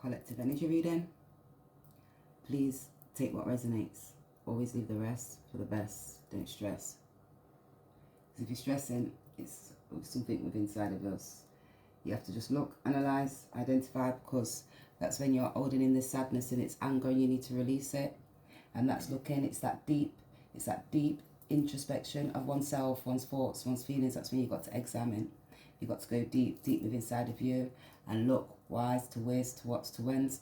collective energy reading. Please take what resonates. Always leave the rest for the best. Don't stress. Because if you're stressing, it's something within inside of us. You have to just look, analyze, identify, because that's when you're holding in this sadness and it's anger and you need to release it. And that's looking, it's that deep introspection of oneself, one's thoughts, one's feelings. That's when you've got to examine. You've got to go deep within inside of you and look whys to wheres to what's to whens,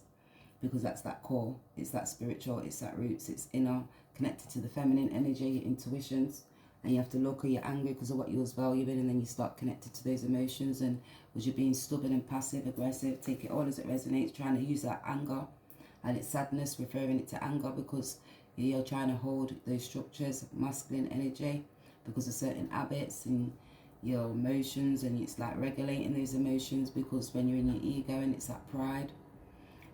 because that's that core. It's that spiritual, it's that roots, it's inner, connected to the feminine energy, your intuitions. And you have to look, are you angry because of what you was valuing, and then you start connected to those emotions. And was you being stubborn and passive, aggressive? Take it all as it resonates, trying to use that anger and it's sadness, referring it to anger because you're trying to hold those structures, masculine energy, because of certain habits and your emotions, and it's like regulating those emotions, because when you're in your ego and it's that pride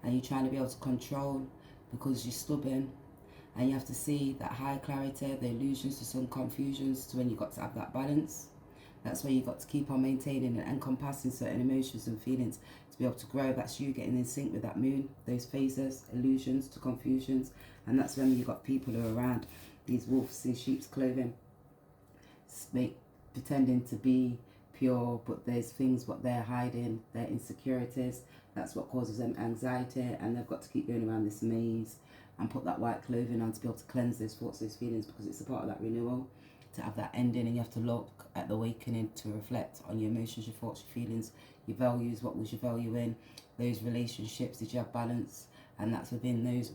and you're trying to be able to control because you're stubborn. And you have to see that high clarity, the illusions to some confusions, to when you got to have that balance. That's where you got to keep on maintaining and encompassing certain emotions and feelings to be able to grow. That's you getting in sync with that moon, those phases, illusions to confusions. And that's when you got people who are around, these wolves in sheep's clothing, pretending to be pure, but there's things what they're hiding, their insecurities. That's what causes them anxiety, and they've got to keep going around this maze and put that white clothing on to be able to cleanse those thoughts, those feelings, because it's a part of that renewal, to have that ending. And you have to look at the awakening to reflect on your emotions, your thoughts, your feelings, your values. What was your value in those relationships? Did you have balance? And that's within those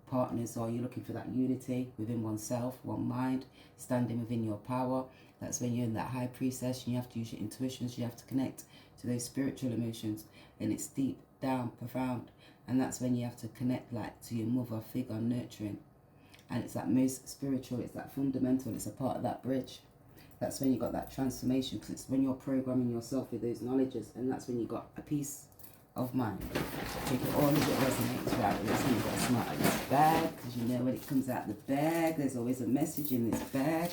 partners. Or you're looking for that unity within oneself, one mind, standing within your power. That's when you're in that high priestess, and you have to use your intuitions. You have to connect to those spiritual emotions, and it's deep down, profound. And that's when you have to connect like to your mother figure, nurturing. And it's that most spiritual, it's that fundamental, it's a part of that bridge. That's when you got that transformation, because it's when you're programming yourself with those knowledges, and that's when you got a peace of mind. Take it all as it resonates, right? That's when you got to smart out this bag, because you know when it comes out the bag, there's always a message in this bag.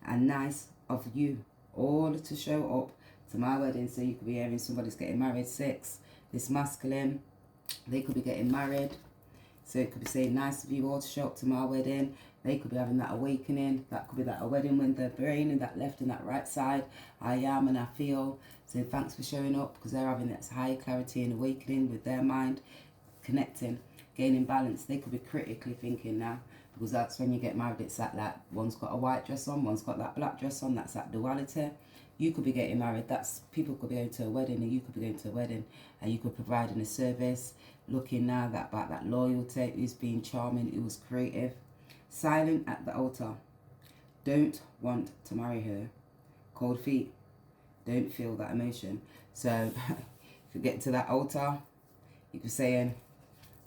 And nice of you all to show up to my wedding. So you could be hearing somebody's getting married, 6, this masculine, they could be getting married. So it could be saying nice of you all to show up to my wedding. They could be having that awakening. That could be that a wedding when their brain and that left and that right side, I am and I feel. So thanks for showing up, because they're having that high clarity and awakening with their mind, connecting, gaining balance. They could be critically thinking now, because that's when you get married. It's like one's got a white dress on, one's got that black dress on. That's that duality. You could be getting married. That's people could be going to a wedding, and you could be going to a wedding, and you could provide in a service. Looking now about that loyalty, who's being charming, who was creative. Silent at the altar. Don't want to marry her. Cold feet. Don't feel that emotion. So if you get to that altar, you could be saying,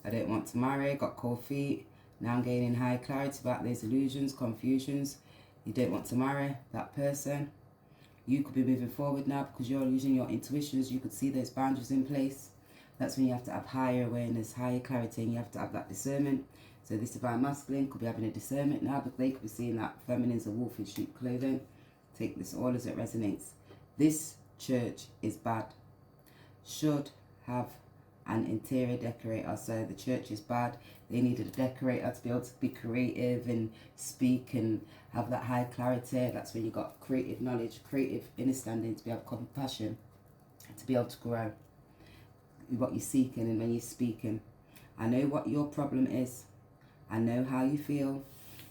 I don't want to marry, got cold feet. Now I'm gaining high clarity about these illusions, confusions. You don't want to marry that person. You could be moving forward now because you're using your intuitions. You could see those boundaries in place. That's when you have to have higher awareness, higher clarity, and you have to have that discernment. So this divine masculine could be having a discernment now, but they could be seeing that feminine's a wolf in sheep clothing. Take this all as it resonates. This church is bad. Should have an interior decorator. So the church is bad. They needed a decorator to be able to be creative and speak and have that high clarity. That's when you got creative knowledge, creative understanding, to be able to have compassion, to be able to grow what you're seeking. And when you're speaking, I know what your problem is. I know how you feel.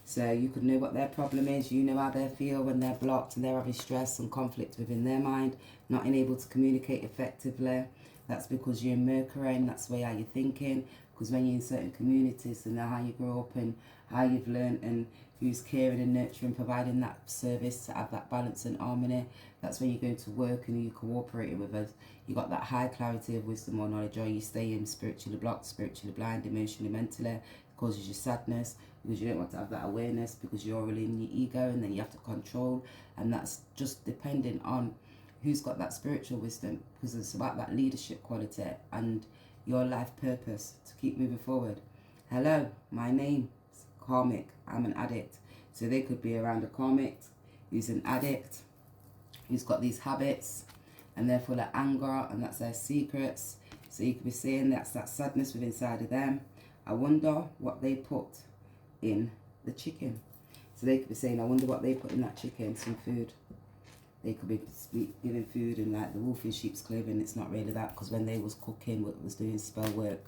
So you could know what their problem is. You know how they feel when they're blocked and they're having stress and conflict within their mind, not able to communicate effectively. That's because you're in Mercury, and that's the way how you're thinking. Because when you're in certain communities and how you grew up and how you've learned and who's caring and nurturing, providing that service to have that balance and harmony, that's when you're going to work and you're cooperating with us. You got that high clarity of wisdom or knowledge, or you stay in spiritually blocked, spiritually blind, emotionally, mentally. It causes you sadness because you don't want to have that awareness, because you're really in your ego, and then you have to control. And that's just depending on who's got that spiritual wisdom, because it's about that leadership quality and your life purpose to keep moving forward. Hello, my name's Karmic. I'm an addict. So they could be around a karmic who's an addict, who's got these habits, and they're full of anger, and that's their secrets. So you could be saying that's that sadness within inside of them. I wonder what they put in the chicken. So they could be saying, I wonder what they put in that chicken, some food. They could be giving food and like the wolf in sheep's clothing. It's not really that, because when they was cooking, was doing spell work,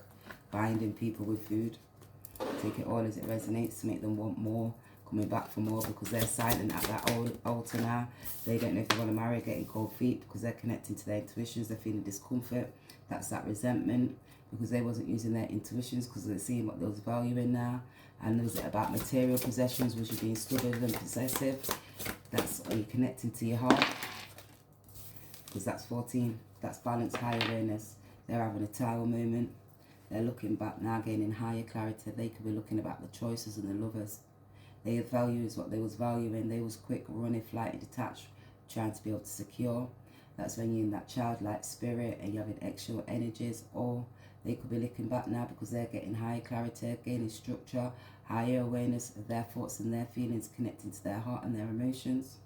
binding people with food. Take it all as it resonates to make them want more, coming back for more, because they're silent at that altar now. They don't know if they want to marry, getting cold feet, because they're connecting to their intuitions. They're feeling discomfort. That's that resentment, because they wasn't using their intuitions, because they're seeing what they was valuing now. And was it about material possessions? Was you being stubborn and possessive? That's, are you connecting to your heart? Because that's 14. That's balance, high awareness. They're having a tower moment. They're looking back now, gaining higher clarity. They could be looking about the choices and the lovers. Their value is what they was valuing. They was quick, running, flight, detached, trying to be able to secure. That's when you're in that childlike spirit and you're having extra energies. Or they could be looking back now because they're getting higher clarity, gaining structure, higher awareness of their thoughts and their feelings, connecting to their heart and their emotions.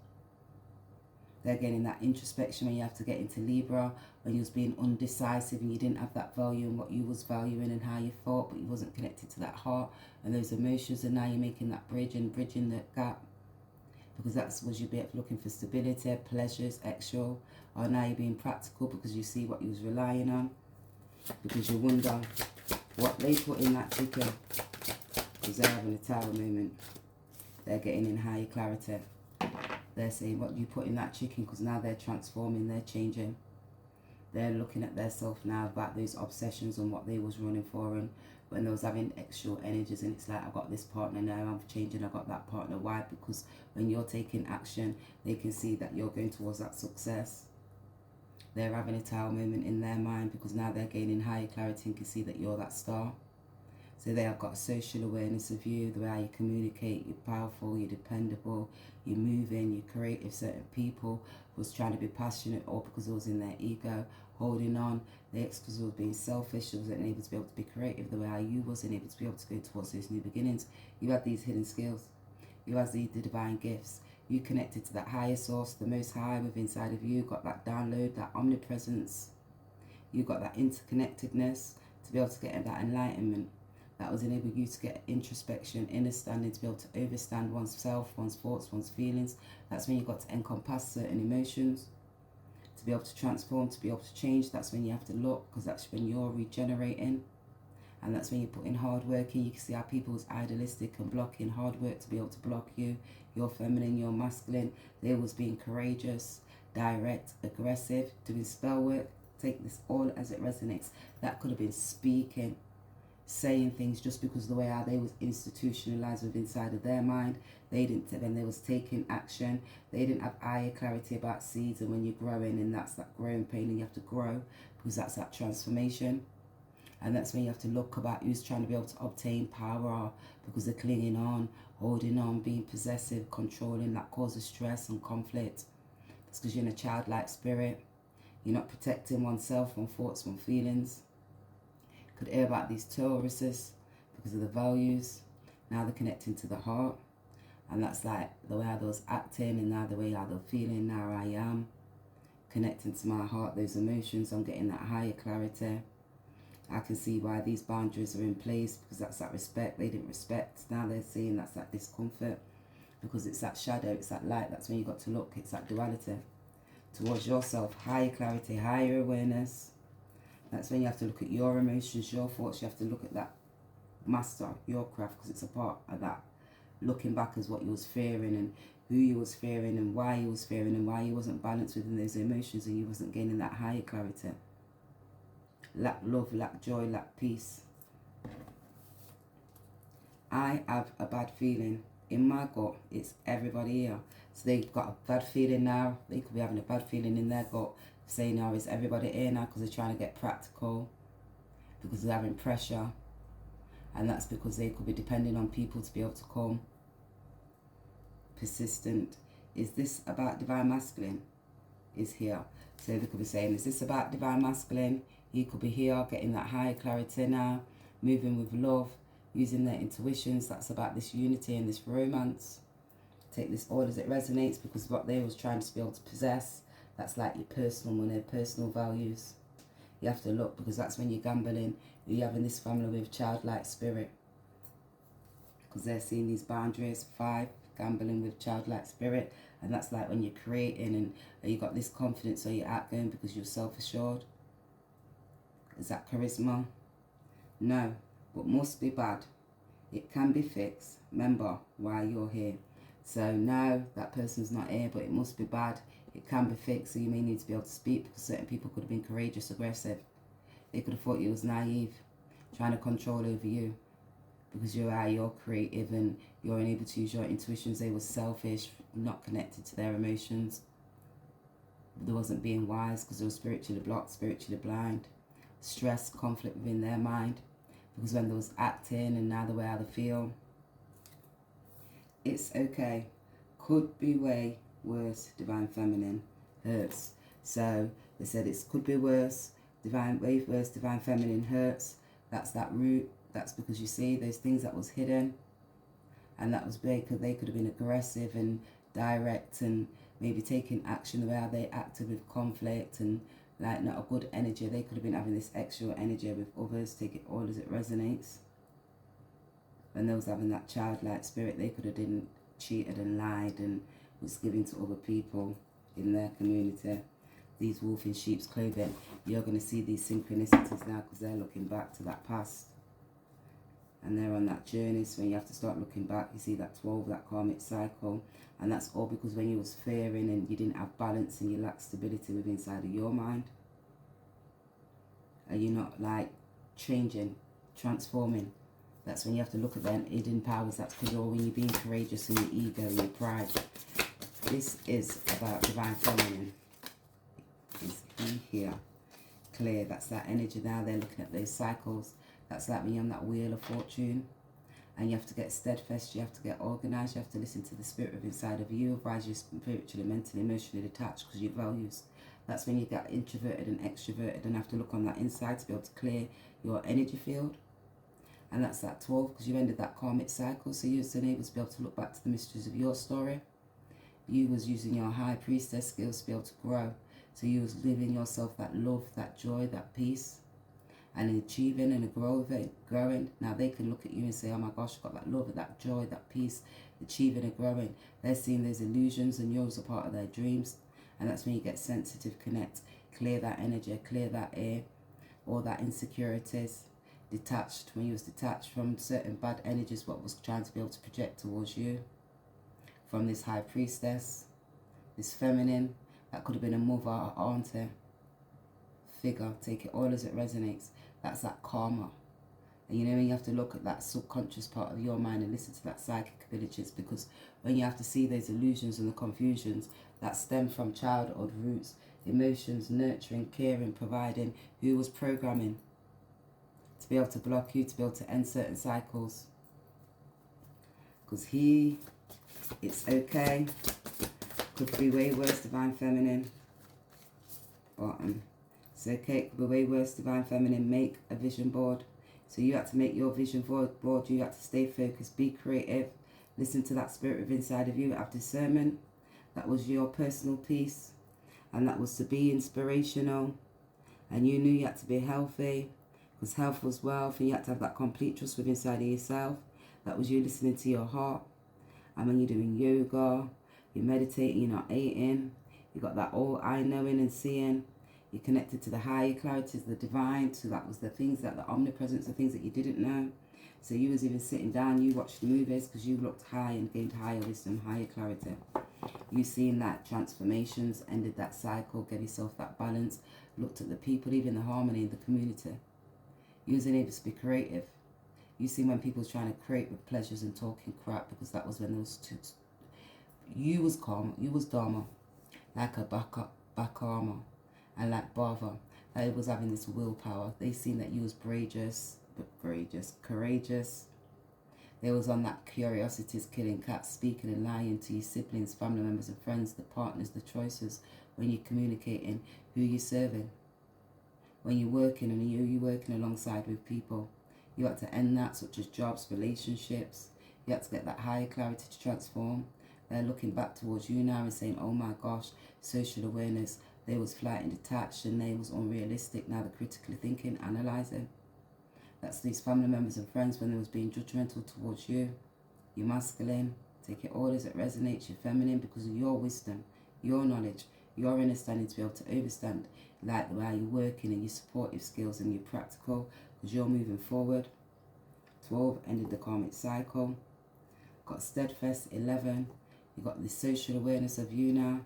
They're getting that introspection when you have to get into Libra, when you was being undecisive and you didn't have that value in what you was valuing and how you thought, but you wasn't connected to that heart and those emotions, and now you're making that bridge and bridging that gap, because that's was you be looking for stability, pleasures, extra, or now you're being practical because you see what you was relying on, because you wonder what they put in that chicken, because they're having a tower moment. They're getting in higher clarity. They're saying what you put in that chicken, because now they're transforming, they're changing. They're looking at their self now about those obsessions and what they was running for, and when they was having extra energies, and it's like, I've got this partner now, I'm changing, I've got that partner. Why? Because when you're taking action, they can see that you're going towards that success. They're having a tower moment in their mind, because now they're gaining higher clarity and can see that you're that star. So they have got social awareness of you, the way how you communicate, you're powerful, you're dependable, you're moving, you're creative. Certain people was trying to be passionate, or because it was in their ego, holding on. The ex-because was being selfish, they wasn't able to be able to be creative the way how you wasn't able to be able to go towards those new beginnings. You had these hidden skills. You had the divine gifts. You connected to that higher source, the most high within inside of you, got that download, that omnipresence. You got that interconnectedness to be able to get that enlightenment. That was enable you to get introspection, understanding, to be able to understand oneself, one's thoughts, one's feelings. That's when you got to encompass certain emotions, to be able to transform, to be able to change. That's when you have to look, because that's when you're regenerating. And that's when you put in hard work in. You can see how people was idealistic and blocking hard work to be able to block you. You're feminine, you're masculine. They was being courageous, direct, aggressive, doing spell work. Take this all as it resonates. That could have been speaking, saying things, just because of the way how they was institutionalized within inside of their mind. They didn't, when they was taking action, they didn't have higher clarity about seeds, and when you're growing, and that's that growing pain, and you have to grow, because that's that transformation. And that's when you have to look about who's trying to be able to obtain power, because they're clinging on, holding on, being possessive, controlling. That causes stress and conflict. It's because you're in a childlike spirit. You're not protecting oneself, one thoughts, one feelings. Could hear about these Tauruses because of the values. Now they're connecting to the heart, and that's like the way how they was acting, and now the way how they're feeling. Now I am connecting to my heart, those emotions. I'm getting that higher clarity. I can see why these boundaries are in place, because that's that respect. They didn't respect. Now they're seeing that's that discomfort, because it's that shadow, it's that light. That's when you got to look. It's that duality towards yourself. Higher clarity, higher awareness. That's when you have to look at your emotions, your thoughts. You have to look at that master, your craft, because it's a part of that. Looking back as what you was fearing, and who you was fearing, and why you was fearing, and why you wasn't balanced within those emotions, and you wasn't gaining that higher clarity. Lack love, lack joy, lack peace. I have a bad feeling in my gut. It's everybody here. So they've got a bad feeling now. They could be having a bad feeling in their gut, saying now, is everybody here now, because they're trying to get practical, because they're having pressure. And that's because they could be depending on people to be able to come. Persistent. Is this about divine masculine? Is here. So they could be saying, is this about divine masculine? He could be here, getting that higher clarity now, moving with love, using their intuitions. That's about this unity and this romance. Take this all as it resonates, because what they was trying to be able to possess, that's like your personal money, personal values. You have to look, because that's when you're gambling. You're having this family with childlike spirit, because they're seeing these boundaries. 5, gambling with childlike spirit. And that's like when you're creating and you got this confidence, so you're outgoing because you're self-assured. Is that charisma? No, but must be bad. It can be fixed. Remember why you're here. So no, that person's not here, but it must be bad. It can be fixed, so you may need to be able to speak, because certain people could have been courageous, aggressive. They could have thought you was naive, trying to control over you, because you're creative and you're unable to use your intuitions. They were selfish, not connected to their emotions. They wasn't being wise because they were spiritually blocked, spiritually blind. Stress, conflict within their mind, because when they was acting and now the way how they feel. It's okay. Could be way worse. Divine Feminine hurts. So they said it could be worse. Way worse. Divine Feminine hurts. That's that root. That's because you see those things that was hidden, and that was big, because they could have been aggressive and direct and maybe taking action the way how they acted with conflict and like not a good energy. They could have been having this extra energy with others, take it all as it resonates. When they was having that childlike spirit, they could have been cheated and lied and was giving to other people in their community. These wolf in sheep's clothing, you're going to see these synchronicities now, because they're looking back to that past. And they're on that journey. So when you have to start looking back, you see that 12, that karmic cycle. And that's all because when you was fearing and you didn't have balance and you lacked stability within inside of your mind. Are you not like changing, transforming? That's when you have to look at them hidden powers. That's because when you're being courageous and your ego and your pride. This is about Divine Feminine. Is he here? Clear. That's that energy now. They're looking at those cycles. That's like when you're on that wheel of fortune. And you have to get steadfast. You have to get organized. You have to listen to the spirit of inside of you. Otherwise you're spiritually, mentally, emotionally detached, because your values. That's when you get introverted and extroverted and have to look on that inside to be able to clear your energy field. And that's that 12, because you ended that karmic cycle. So you was unable to be able to look back to the mysteries of your story. You was using your high priestess skills to be able to grow. So you was living yourself that love, that joy, that peace, and achieving and growing. Now they can look at you and say, oh my gosh, I've got that love, that joy, that peace, achieving and growing. They're seeing those illusions and yours are part of their dreams. And that's when you get sensitive, connect, clear that energy, clear that air, all that insecurities. Detached, when you was detached from certain bad energies, what was trying to be able to project towards you. From this high priestess, this feminine, that could have been a mother or auntie figure. Take it all as it resonates. That's that karma. And you know, when you have to look at that subconscious part of your mind and listen to that psychic abilities, because when you have to see those illusions and the confusions that stem from childhood roots, emotions, nurturing, caring, providing, who was programming to be able to block you, to be able to end certain cycles. Because it's okay. Could be way worse, Divine Feminine. Bottom. It's okay, it could be way worse, Divine Feminine. Make a vision board. So you had to make your vision board. You had to stay focused, be creative. Listen to that spirit within inside of you. Have discernment. That was your personal peace. And that was to be inspirational. And you knew you had to be healthy, because health was wealth, and you had to have that complete trust within inside of yourself. That was you listening to your heart. And when you're doing yoga, you're meditating, you're not eating, you got that all eye knowing and seeing. You're connected to the higher clarities, the divine. So that was the things that the omnipresence, the things that you didn't know. So you was even sitting down, you watched the movies because you looked high and gained higher wisdom, higher clarity. You seen that transformations, ended that cycle, gave yourself that balance, looked at the people, even the harmony in the community. You was able to be creative. You see when people was trying to create with pleasures and talking crap, because that was when those two. You was calm, you was Dharma, like a Bakarma, and like Bava. They was having this willpower. They seen that you was courageous. They was on that curiosities, killing cats, speaking and lying to your siblings, family members and friends, the partners, the choices, when you're communicating, who you're serving. When you're working and you're working alongside with people. You had to end that, such as jobs, relationships. You had to get that higher clarity to transform. They're looking back towards you now and saying, oh my gosh, social awareness, They was flighting detached and they was unrealistic. Now they're critically thinking, analysing. That's these family members and friends when they was being judgmental towards you. You're masculine. Take it all as it resonates. You're feminine because of your wisdom, your knowledge, your understanding to be able to overstand, like the way you're working and your supportive skills and your practical, because you're moving forward. 12, ended the karmic cycle. Got steadfast, 11. You got the social awareness of you now.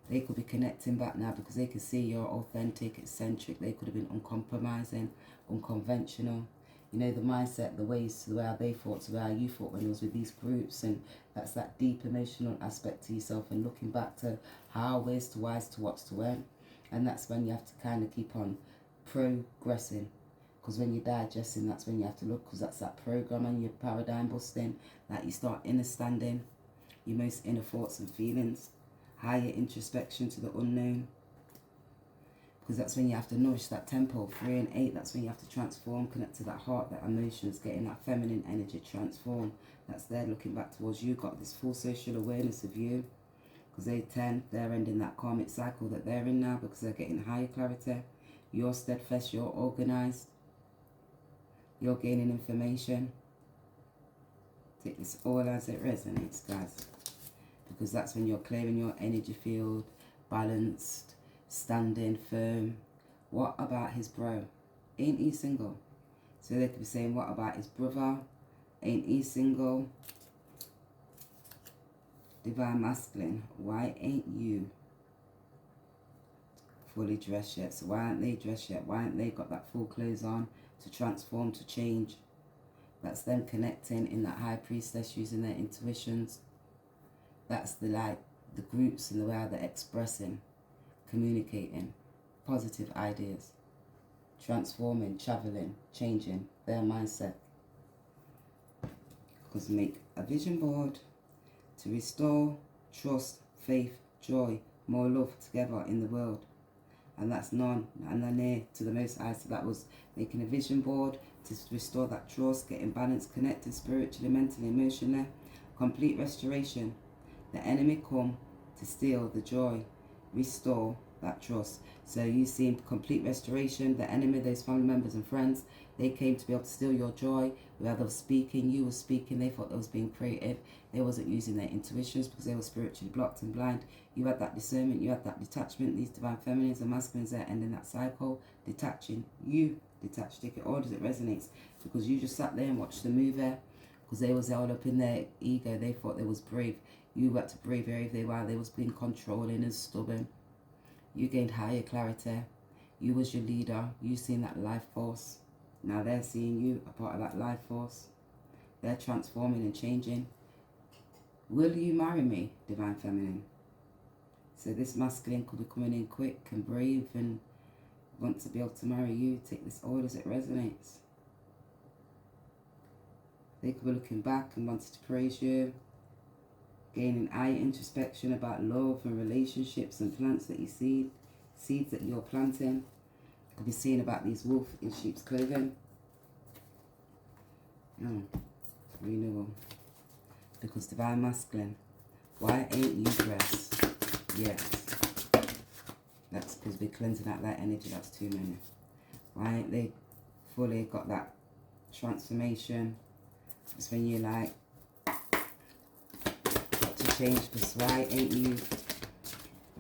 They could be connecting back now because they can see you're authentic, eccentric. They could have been uncompromising, unconventional. You know, the mindset, the ways to the way they thought, to the way you thought when you was with these groups. And that's that deep emotional aspect to yourself and looking back to how, where's to, why's to, what's to, when. And that's when you have to kind of keep on progressing. Because when you're digesting, that's when you have to look, because that's that programming, your paradigm busting, that you start understanding your most inner thoughts and feelings, higher introspection to the unknown. Because that's when you have to nourish that tempo, 3 and 8, that's when you have to transform, connect to that heart, that emotions, getting that feminine energy, transform. That's there looking back towards you, got this full social awareness of you. Because they 10, they're ending that karmic cycle that they're in now because they're getting higher clarity. You're steadfast, you're organised. You're gaining information. Take this all as it resonates, guys. Because that's when you're clearing your energy field, balanced, standing firm. What about his bro? Ain't he single? So they could be saying, what about his brother? Ain't he single? Divine masculine, why ain't you fully dressed yet? So why aren't they dressed yet? Why aren't they got that full clothes on to transform, to change? That's them connecting in that high priestess, using their intuitions. That's the the groups and the way they're expressing, communicating positive ideas, transforming, traveling, changing their mindset. Because make a vision board to restore trust, faith, joy, more love together in the world. And that's none and near to the Most High. So that was making a vision board to restore that trust, getting balanced, connected spiritually, mentally, emotionally. Complete restoration. The enemy come to steal the joy, restore that trust. So you see complete restoration. The enemy, those family members and friends, they came to be able to steal your joy. Whether they were speaking, you were speaking, they thought they was being creative. They wasn't using their intuitions because they were spiritually blocked and blind. You had that discernment, you had that detachment. These divine feminines and masculines are ending that cycle, detaching. You detach, take it all as it resonates. Because you just sat there and watched the movie. Because they was all up in their ego. They thought they was brave. You had to brave they while they was being controlling and stubborn. You gained higher clarity. You was your leader. You seen that life force. Now they're seeing you a part of that life force. They're transforming and changing. Will you marry me, divine feminine? So this masculine could be coming in quick and brave and want to be able to marry you. Take this all as it resonates. They could be looking back and wanting to praise you. Gaining eye introspection about love and relationships and plants that you seed. Seeds that you're planting. Could be seeing about these wolf in sheep's clothing. Oh, renewal. Because divine masculine, why ain't you dressed? Yes. That's because we're cleansing out that energy. That's too many. Why ain't they fully got that transformation? It's when you like got to change. Because why ain't you?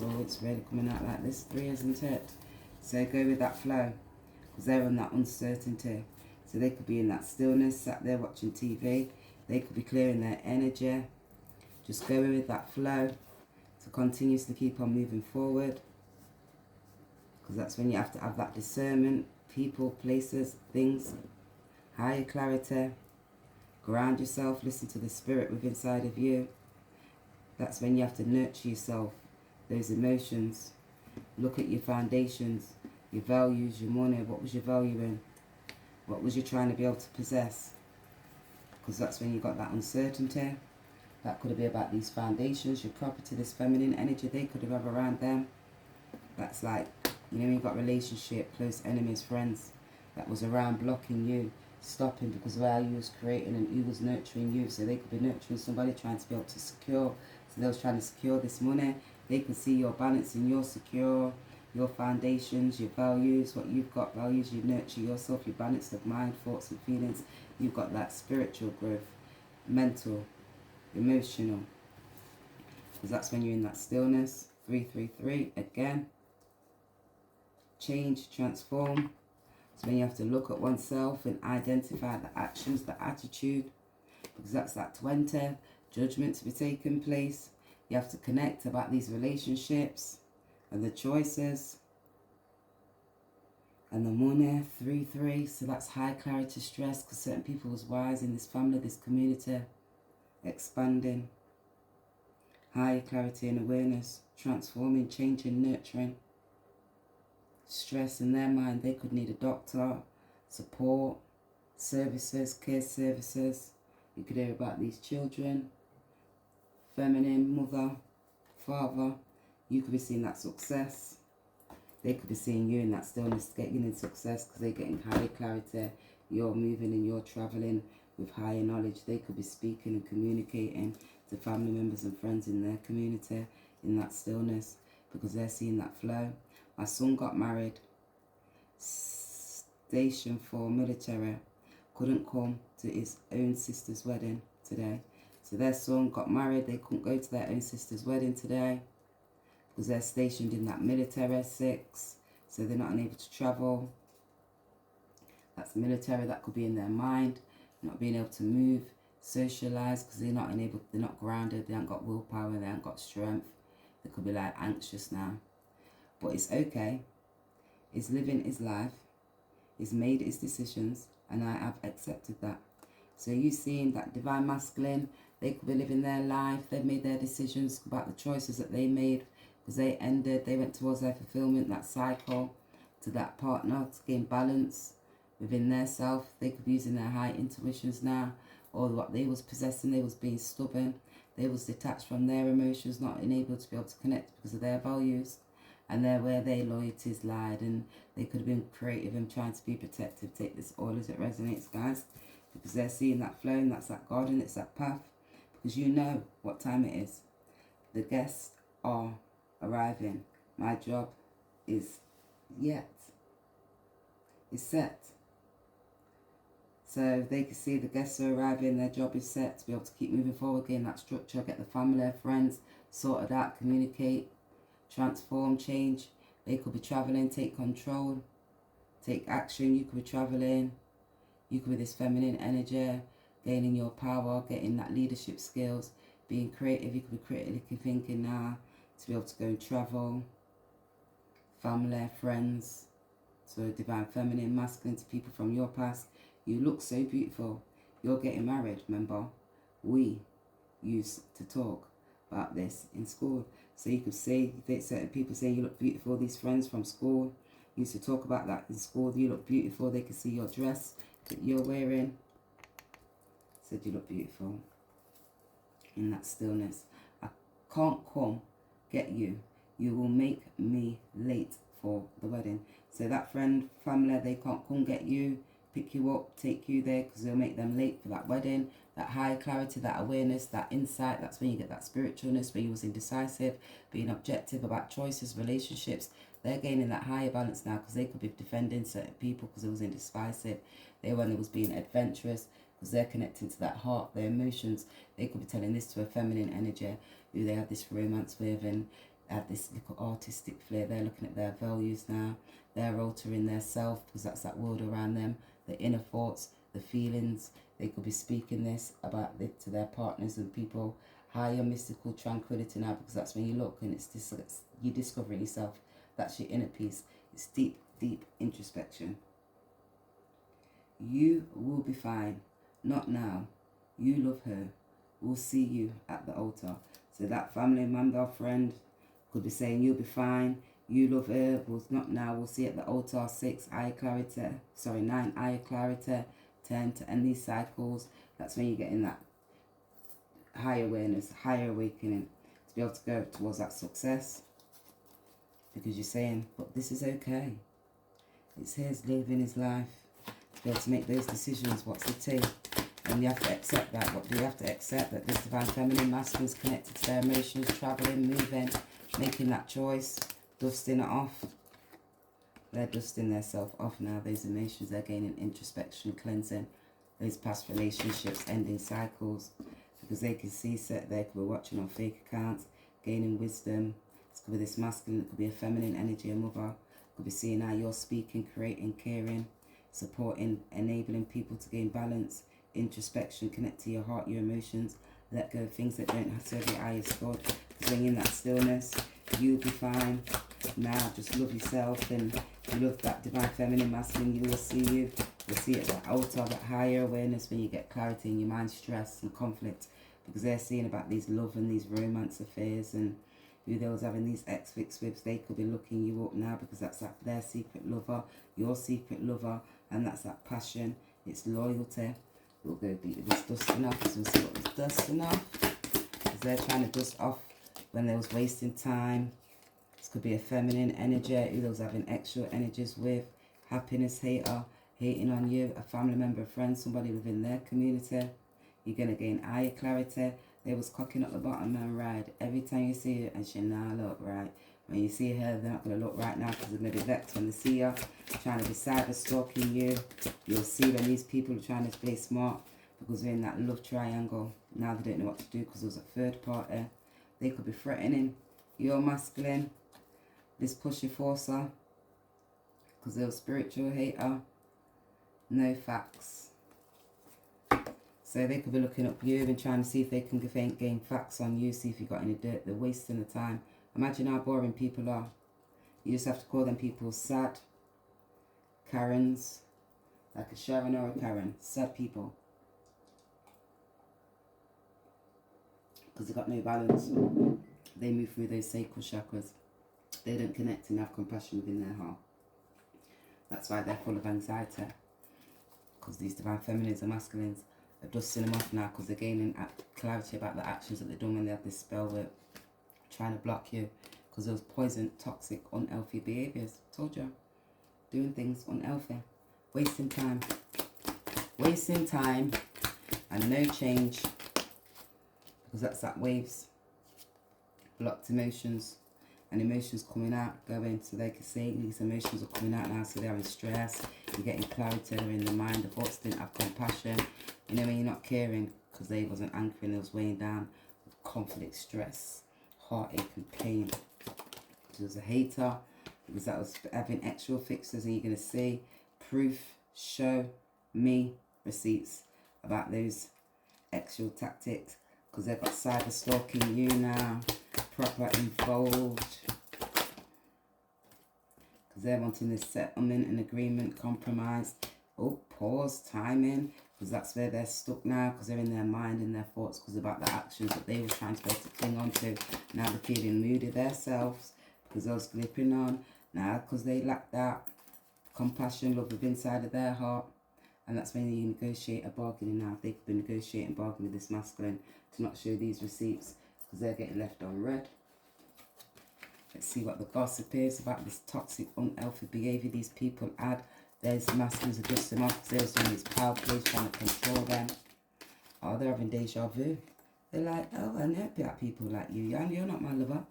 Oh, it's really coming out like this. 3, isn't it? So go with that flow, because they're in that uncertainty. So they could be in that stillness, sat there watching TV. They could be clearing their energy. Just go with that flow to continuously keep on moving forward. Because that's when you have to have that discernment, people, places, things, higher clarity. Ground yourself, listen to the spirit within inside of you. That's when you have to nurture yourself, those emotions. Look at your foundations, your values, your money. What was your value in? What was you trying to be able to possess? Because that's when you got that uncertainty. That could be about these foundations, your property, this feminine energy they could have around them. That's like, you know, you've got relationship, close enemies, friends that was around blocking you, stopping because of how you was creating and you was nurturing you. So they could be nurturing somebody, trying to be able to secure. So they was trying to secure this money. They could see you're balancing, you're secure, your foundations, your values, what you've got, values, you nurture yourself, your balance of mind, thoughts and feelings. You've got that spiritual growth, mental, emotional, because that's when you're in that stillness. 333, again, change, transform. It's when you have to look at oneself and identify the actions, the attitude, because that's that 20, judgment to be taking place. You have to connect about these relationships and the choices. And the money, 3-3, so that's high clarity stress, because certain people was wise in this family, this community, expanding. High clarity and awareness, transforming, changing, nurturing. Stress in their mind, they could need a doctor, support, services, care services. You could hear about these children, feminine, mother, father. You could be seeing that success. They could be seeing you in that stillness, getting in success, because they're getting higher clarity. You're moving and you're traveling with higher knowledge. They could be speaking and communicating to family members and friends in their community in that stillness, because they're seeing that flow. My son got married, Station 4 military, couldn't come to his own sister's wedding today. So their son got married, they couldn't go to their own sister's wedding today because they're stationed in that military 6, so they're not unable to travel. That's military, that could be in their mind, not being able to move, socialize, because they're not grounded, they haven't got willpower, they haven't got strength. They could be like anxious now. But it's okay. He's living his life. He's made his decisions, and I have accepted that. So you seeing that divine masculine, they could be living their life. They've made their decisions about the choices that they made, because they went towards their fulfillment, that cycle, to that partner, to gain balance within their self. They could be using their high intuitions now, or what they was possessing, they was being stubborn. They was detached from their emotions, not enabled to be able to connect because of their values. And they're where their loyalties lied, and they could have been creative and trying to be protective. Take this all as it resonates, guys, because they're seeing that flow, and that's that garden, it's that path, because you know what time it is. The guests are arriving. My job is set. So they can see the guests are arriving, their job is set to be able to keep moving forward, gain that structure, get the family, friends sorted out, communicate, transform, change. They could be traveling, take control, take action. You could be traveling. You could be this feminine energy, gaining your power, getting that leadership skills, being creative. You could be critically thinking now to be able to go and travel. Family, friends, so divine feminine, masculine to people from your past. You look so beautiful. You're getting married, remember? We used to talk about this in school. So you could say, certain people say you look beautiful. These friends from school used to talk about that in school. You look beautiful. They could see your dress that you're wearing. Said you look beautiful in that stillness. I can't come get you. You will make me late for the wedding. So that friend, family, they can't come get you, pick you up, take you there, because they'll make them late for that wedding. That high clarity, that awareness, that insight, that's when you get that spiritualness, where you was indecisive, being objective about choices, relationships. They're gaining that higher balance now, because they could be defending certain people because it was indecisive. When it was being adventurous, because they're connecting to that heart, their emotions. They could be telling this to a feminine energy who they had this romance with, and have this little artistic flair. They're looking at their values now. They're altering their self, because that's that world around them, the inner thoughts, the feelings. They could be speaking this about it to their partners and people. Higher mystical tranquility now, because that's when you look and it's you discovering yourself. That's your inner peace. It's deep, deep introspection. You will be fine. Not now. You love her. We'll see you at the altar. So that family member, friend could be saying you'll be fine. You love her. Well, not now. We'll see at the altar. 6, higher clarity. 9, higher clarity. 10, to end these cycles. That's when you're getting that high awareness, higher awakening, to be able to go towards that success. Because you're saying, but this is okay. It's his living his life. To be able to make those decisions. What's the tea? And you have to accept that. What do you have to accept? That this divine feminine masculine is connected to their emotions, traveling, moving, making that choice, dusting it off. They're dusting themselves off now. Those emotions, they're gaining introspection, cleansing those past relationships, ending cycles, because they can see set they could be watching on fake accounts, gaining wisdom. It could be this masculine, it could be a feminine energy, a mother. It could be seeing how you're speaking, creating, caring, supporting, enabling people to gain balance, introspection, connect to your heart, your emotions, let go of things that don't have serve your highest God. Bring in that stillness, you'll be fine. Now just love yourself, and you love that divine feminine masculine, you will see you. You'll see it at that altar, that higher awareness, when you get clarity in your mind, stress and conflict, because they're seeing about these love and these romance affairs, and who they was having these ex-fix with. They could be looking you up now, because that's that their secret lover, your secret lover, and that's that passion. It's loyalty. We'll go deep with this dusting off, so we'll see what was dusting off, because they're trying to dust off when they was wasting time. This could be a feminine energy who they was having extra energies with, happiness hater, hating on you, a family member, a friend, somebody within their community. You're going to gain higher clarity. They was cocking up the bottom and right. Every time you see her, and she now look right. When you see her, they're not going to look right now, because they're going to be vexed when they see her, trying to be cyber stalking you. You'll see when these people are trying to play smart, because they're in that love triangle. Now they don't know what to do, because there's a third party. They could be threatening your masculine, this pushy forcer, because they're a spiritual hater. No facts. So they could be looking up you and trying to see if they can gain facts on you, see if you got any dirt. They're wasting the time. Imagine how boring people are. You just have to call them people sad Karens, like a Sharon or a Karen. Sad people, because they got no balance. They move through those sacral chakras. They don't connect and have compassion within their heart. That's why they're full of anxiety, because these divine feminines and masculines are dusting them off now, because they're gaining clarity about the actions that they've done when they have this spell with trying to block you, because those poison, toxic, unhealthy behaviours. Told you, doing things unhealthy, wasting time, and no change, because that's that waves, blocked emotions, and emotions coming out, going, so they can see these emotions are coming out now, so they're having stress, you're getting clarity, they're in the mind, the thoughts didn't have compassion, you know, when you're not caring, because they wasn't anchoring, they was weighing down with conflict, stress, heartache and pain. So there's a hater, because that was having extra fixes, and you're going to see proof, show me receipts about those extra tactics, because they've got cyber stalking you now, proper involved, because they're wanting this settlement and agreement, compromise. Oh, pause, timing, because that's where they're stuck now, because they're in their mind and their thoughts, because about the actions that they were trying to cling on to. Now they're feeling moody themselves, because they was gripping on. Now, because they lack that compassion, love within inside of their heart. And that's when you negotiate a bargaining now. They could be negotiating bargaining with this masculine to not show these receipts, because they're getting left on red. Let's see what the gossip is about this toxic, unhealthy behaviour these people add. There's masculines who dust them off, because they're doing these power plays, trying to control them. Oh, they're having deja vu. They're like, oh, I know about people like you. You're not my lover.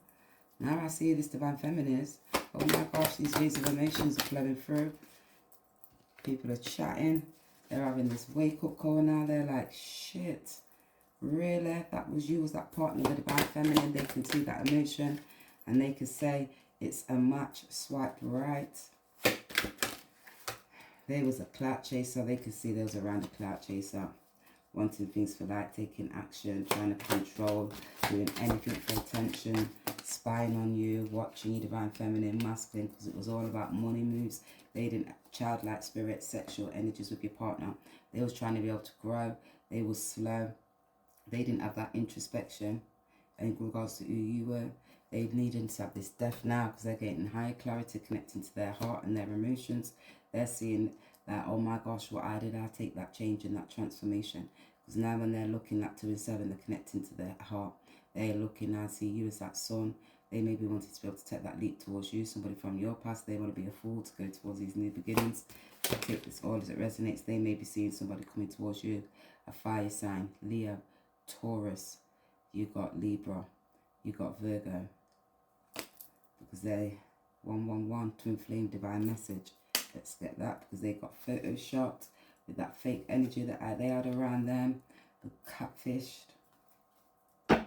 Now I see this divine feminist. Oh my gosh, these waves of emotions are flowing through. People are chatting. They're having this wake-up call now. They're like, shit, really? That was you, was that partner with the divine feminine? They can see that emotion, and they can say, it's a match, swipe right. There was a clout chaser. They could see there was around a clout chaser, wanting things for life, taking action, trying to control, doing anything for attention, spying on you, watching you, divine feminine, masculine, because it was all about money moves. They didn't childlike spirit, sexual energies with your partner. They was trying to be able to grow. They was slow. They didn't have that introspection in regards to who you were. They needed to have this depth now, because they're getting higher clarity, connecting to their heart and their emotions. They're seeing that, oh my gosh, what I did, I take that change and that transformation. Because now when they're looking at 2 and 7, they're connecting to their heart. They're looking now, see you as that son. They may be wanting to be able to take that leap towards you. Somebody from your past, they want to be a fool to go towards these new beginnings. Take this all as it resonates. They may be seeing somebody coming towards you. A fire sign, Leo, Taurus. You got Libra. You got Virgo. Because they 111, twin flame divine message. Let's get that, because they got photoshopped with that fake energy that they had around them, the catfished. You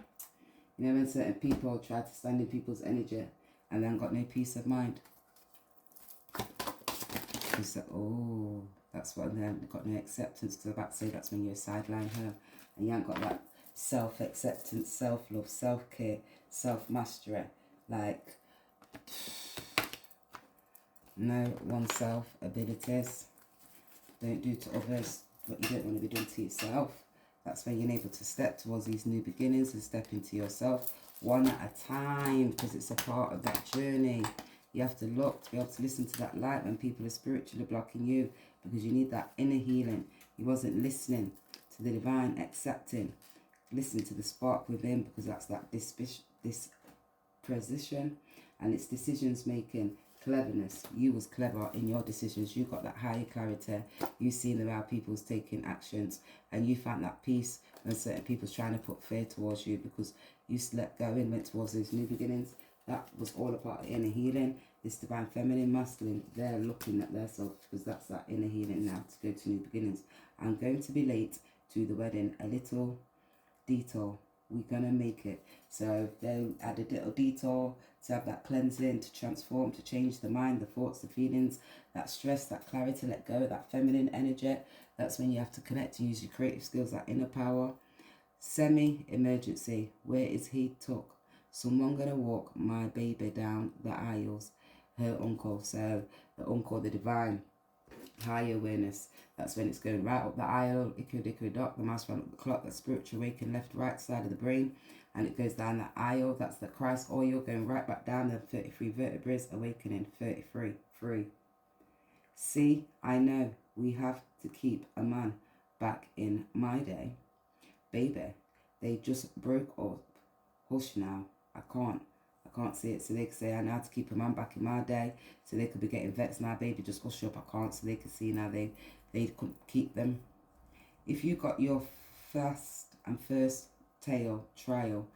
know, when certain people try to stand in people's energy and then got no peace of mind. You say, oh, that's what, and then got no acceptance, because I'm about to say that's when you sideline her and you ain't got that self-acceptance, self-love, self-care, self-mastery. Like, know oneself abilities. Don't do to others what you don't want to be doing to yourself. That's when you're able to step towards these new beginnings and step into yourself one at a time, because it's a part of that journey. You have to look to be able to listen to that light when people are spiritually blocking you, because you need that inner healing. You wasn't listening to the divine, accepting. Listen to the spark within, because that's that disposition, and it's decisions making. Cleverness. You was clever in your decisions. You got that higher clarity. You seen the how people's taking actions, and you found that peace when certain people's trying to put fear towards you, because you let go and went towards those new beginnings. That was all a part of inner healing. This divine feminine, masculine, they're looking at their self, because that's that inner healing now to go to new beginnings. I'm going to be late to the wedding. A little detour. We're gonna make it. So they add a little detour to have that cleansing, to transform, to change the mind, the thoughts, the feelings, that stress, that clarity, let go, that feminine energy. That's when you have to connect and use your creative skills, that inner power. Semi-emergency. Where is he took? Someone gonna walk my baby down the aisles. Her uncle. So the uncle, the divine higher awareness. That's when it's going right up the aisle, iku dot, the mouse round up the clock, that spiritual awakening left, right side of the brain, and it goes down that aisle. That's the Christ oil going right back down the 33 vertebrae, awakening 33, free. See, I know we have to keep a man. Back in my day, baby, they just broke up. Hush now, I can't see it. So they could say, I know how to keep a man. Back in my day, so they could be getting vexed now, baby, just hush up, I can't. So they could see now they couldn't keep them. If you got your first trial,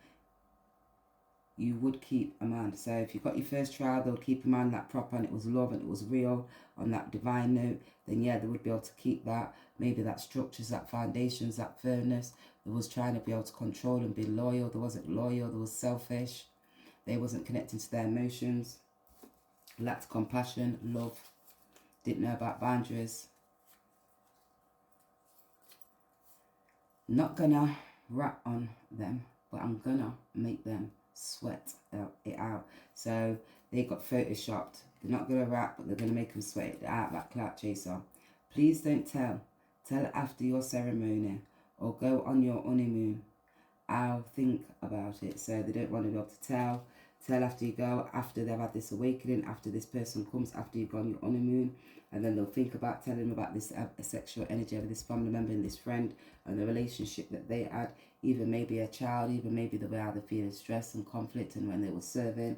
you would keep a man. So if you got your first trial, they'll keep a man that proper, and it was love and it was real on that divine note, then yeah, they would be able to keep that. Maybe that structures, that foundations, that firmness. They was trying to be able to control and be loyal. They wasn't loyal, they was selfish. They wasn't connecting to their emotions. Lacked compassion, love. Didn't know about boundaries. Not gonna rat on them, but I'm gonna make them sweat it out. So they got photoshopped. They're not gonna rat, but they're gonna make them sweat it out like clout chaser. Please don't tell. Tell after your ceremony, or go on your honeymoon. I'll think about it. So they don't want to be able to tell. Tell after you go, after they've had this awakening, after this person comes, after you've gone your honeymoon, and then they'll think about telling them about this sexual energy of this family member and this friend and the relationship that they had, even maybe a child, even maybe the way how they're feeling stress and conflict, and when they were serving.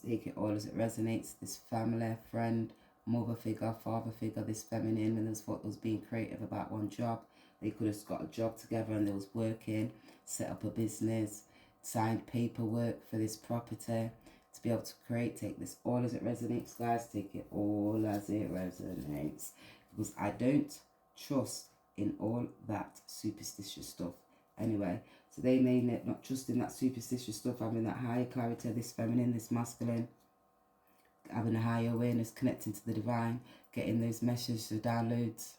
Take it all as it resonates. This family, friend, mother figure, father figure, this feminine, and there's what was being creative about one job. They could have got a job together and they was working, set up a business, signed paperwork for this property to be able to create. Take this all as it resonates, guys. Take it all as it resonates. Because I don't trust in all that superstitious stuff. Anyway, so they may not trust in that superstitious stuff, having that higher clarity, this feminine, this masculine, having a higher awareness, connecting to the divine, getting those messages, the downloads,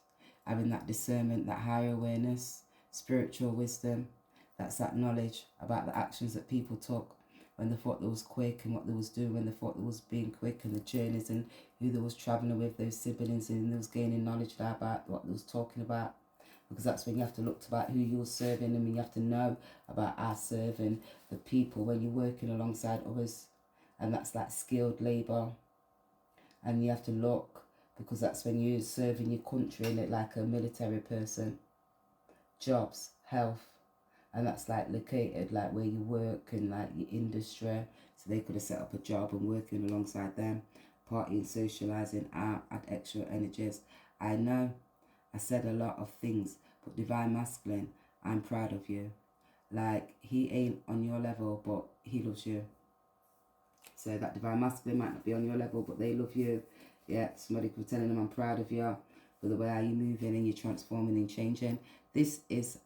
having that discernment, that higher awareness, spiritual wisdom. That's that knowledge about the actions that people took when they thought they was quick, and what they was doing when they thought they was being quick, and the journeys and who they was travelling with, those siblings, and they was gaining knowledge about what they was talking about. Because that's when you have to look about who you're serving, and you have to know about our serving the people when you're working alongside others. And that's that skilled labour. And you have to look, because that's when you're serving your country in it like a military person. Jobs, health, and that's like located like where you work and like your industry. So they could have set up a job and working alongside them, partying, socialising, out, add extra energies. I know I said a lot of things, but divine masculine, I'm proud of you. Like, he ain't on your level, but he loves you. So that divine masculine might not be on your level, but they love you. Yeah, somebody could be telling them, I'm proud of you for the way how you're moving and you're transforming and changing. This is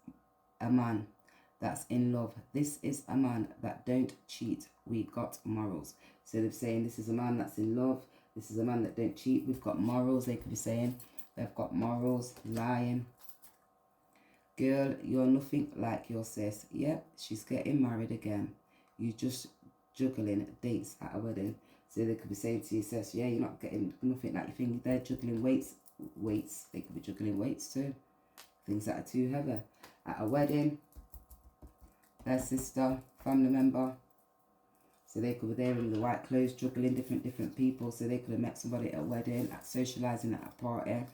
a man that's in love. This is a man that don't cheat. We got morals. So they're saying this is a man that's in love. This is a man that don't cheat. We've got morals. They could be saying they've got morals. Lying. Girl, you're nothing like your sis. Yep, she's getting married again. You just juggling dates at a wedding. So they could be saying to you, sis, yeah, you're not getting nothing like you think. They're juggling weights. They could be juggling weights too. Things that are too heavy. At a wedding, their sister, family member. So they could be there in the white clothes, juggling different people. So they could have met somebody at a wedding, at socialising at a party.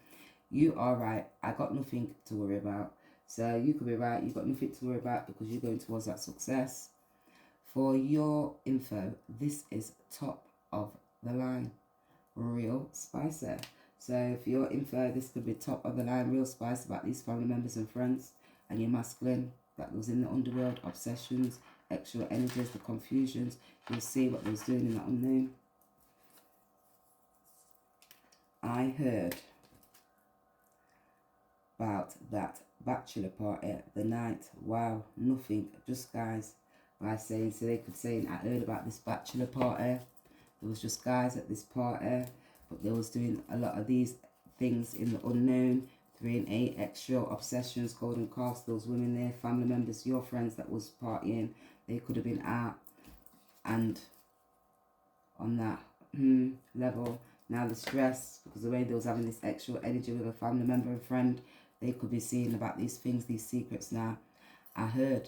You are right. I got nothing to worry about. So you could be right. You got nothing to worry about because you're going towards that success. For your info, this is top of the line. Real spicy. So for your info, this could be top of the line, real spice about these family members and friends and your masculine that was in the underworld, obsessions, extra energies, the confusions. You'll see what they was doing in that unknown. I heard about that bachelor party the night. Wow, nothing, just guys. By saying, so they could say, I heard about this bachelor party. There was just guys at this party, but they was doing a lot of these things in the unknown. 3 and 8, extra obsessions, golden cast, those women there, family members, your friends that was partying. They could have been out and on that level. Now the stress, because the way they was having this extra energy with a family member and friend, they could be seeing about these things, these secrets now. I heard.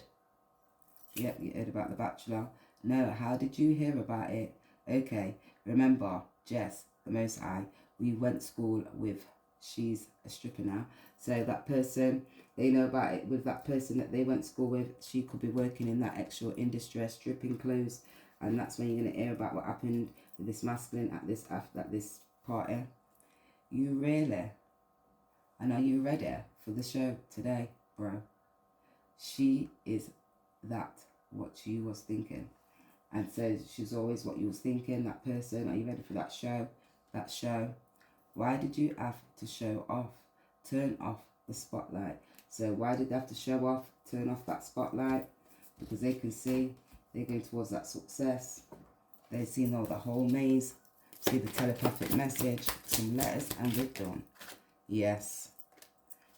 Yep, you heard about the bachelor. No, how did you hear about it? Okay, remember, Jess, the Most High, we went to school with, she's a stripper now. So that person, they know about it with that person that they went to school with. She could be working in that actual industry, stripping clothes. And that's when you're going to hear about what happened with this masculine at this party. You really? And are you ready for the show today, bro? She is that what you was thinking. And so she's always what you was thinking, that person. Are you ready for that show? That show. Why did you have to show off? Turn off the spotlight. So why did they have to show off? Turn off that spotlight? Because they can see they're going towards that success. They've seen all the whole maze. See the telepathic message. Some letters and we're done. Yes.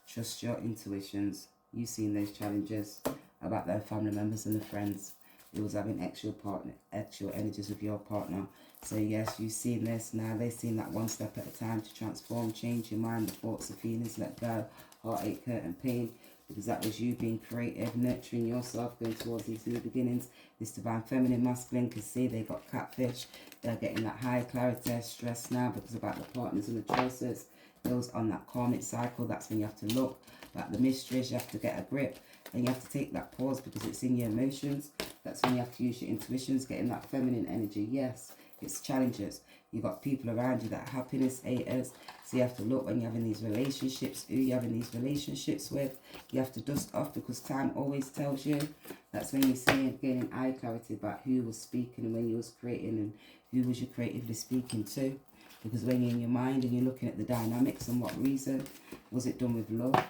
Trust your intuitions. You've seen those challenges about their family members and the friends. It was having actual energies with your partner. So yes, you've seen this. Now they've seen that one step at a time to transform, change your mind, the thoughts, the feelings, let go, heartache, hurt and pain. Because that was you being creative, nurturing yourself, going towards these new beginnings. This divine feminine masculine can see they got catfish. They're getting that high clarity, stress now because about the partners and the choices. Those on that karmic cycle, that's when you have to look. Like the mysteries, you have to get a grip. And you have to take that pause because it's in your emotions. That's when you have to use your intuitions, getting that feminine energy. Yes, it's challenges. You got people around you that are happiness haters. So you have to look when you're having these relationships, who you're having these relationships with. You have to dust off because time always tells you. That's when you're seeing, gaining eye clarity about who was speaking and when you was creating and who was you creatively speaking to. Because when you're in your mind and you're looking at the dynamics and what reason, was it done with love?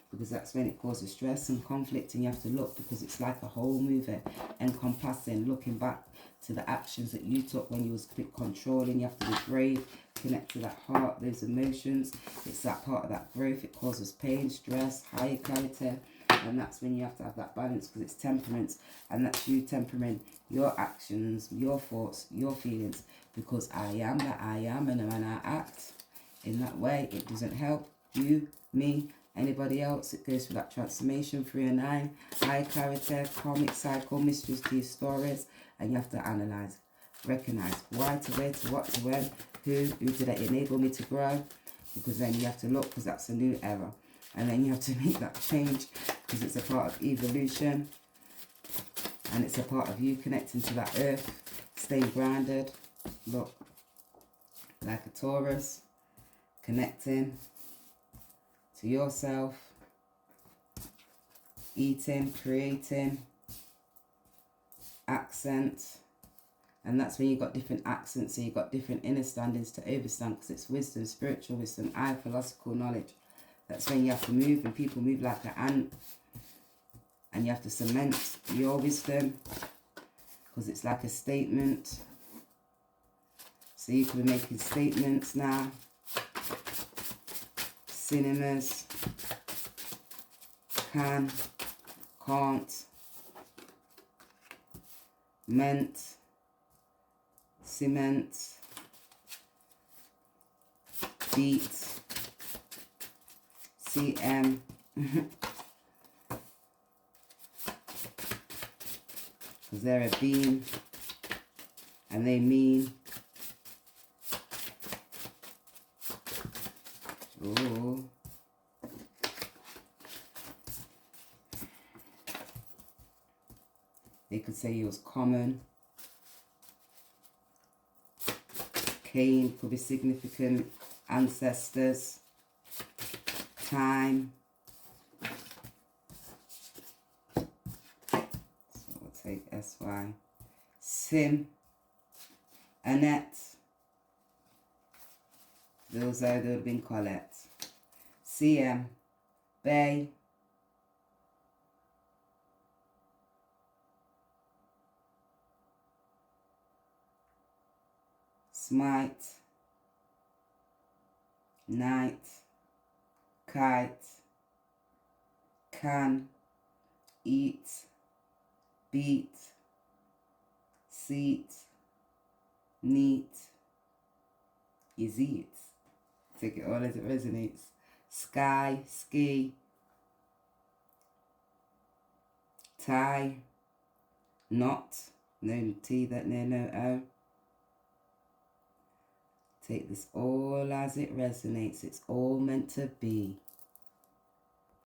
Because that's when it causes stress and conflict, and you have to look because it's like a whole movie encompassing, looking back to the actions that you took when you was a bit controlling. You have to be brave, connect to that heart, those emotions. It's that part of that growth. It causes pain, stress, higher clarity, and that's when you have to have that balance because it's temperament, and that's you tempering your actions, your thoughts, your feelings. Because I am that I am, and when I act in that way, it doesn't help you, me, anybody else. It goes through that transformation 3 and 9, high clarity, karmic cycle, mysteries to your stories, and you have to analyze, recognize why to where to what to when, who did that enable me to grow, because then you have to look because that's a new era, and then you have to make that change because it's a part of evolution, and it's a part of you connecting to that earth, staying grounded. Look, like a Taurus, connecting to yourself, eating, creating, accent, And that's when you got different accents, so you got different understandings to overstand, because it's wisdom, spiritual wisdom, and philosophical knowledge. That's when you have to move, and people move like an ant. And you have to cement your wisdom, because it's like a statement. So you could be making statements now. Cinemas. Can. Can't. Meant. Cement. Beat. CM. Because they're a beam. And they mean. Ooh. They could say he was common. Cain could be significant. Ancestors. Time. So we'll take SY. Sim. Annette. Those would have been Colette. CM. Bay. Smite. Night. Kite. Can. Eat. Beat. Seat. Neat. Is it. Take it all as it resonates. Sky. Ski. Tie. Not. No T, that no O. Take this all as it resonates. It's all meant to be.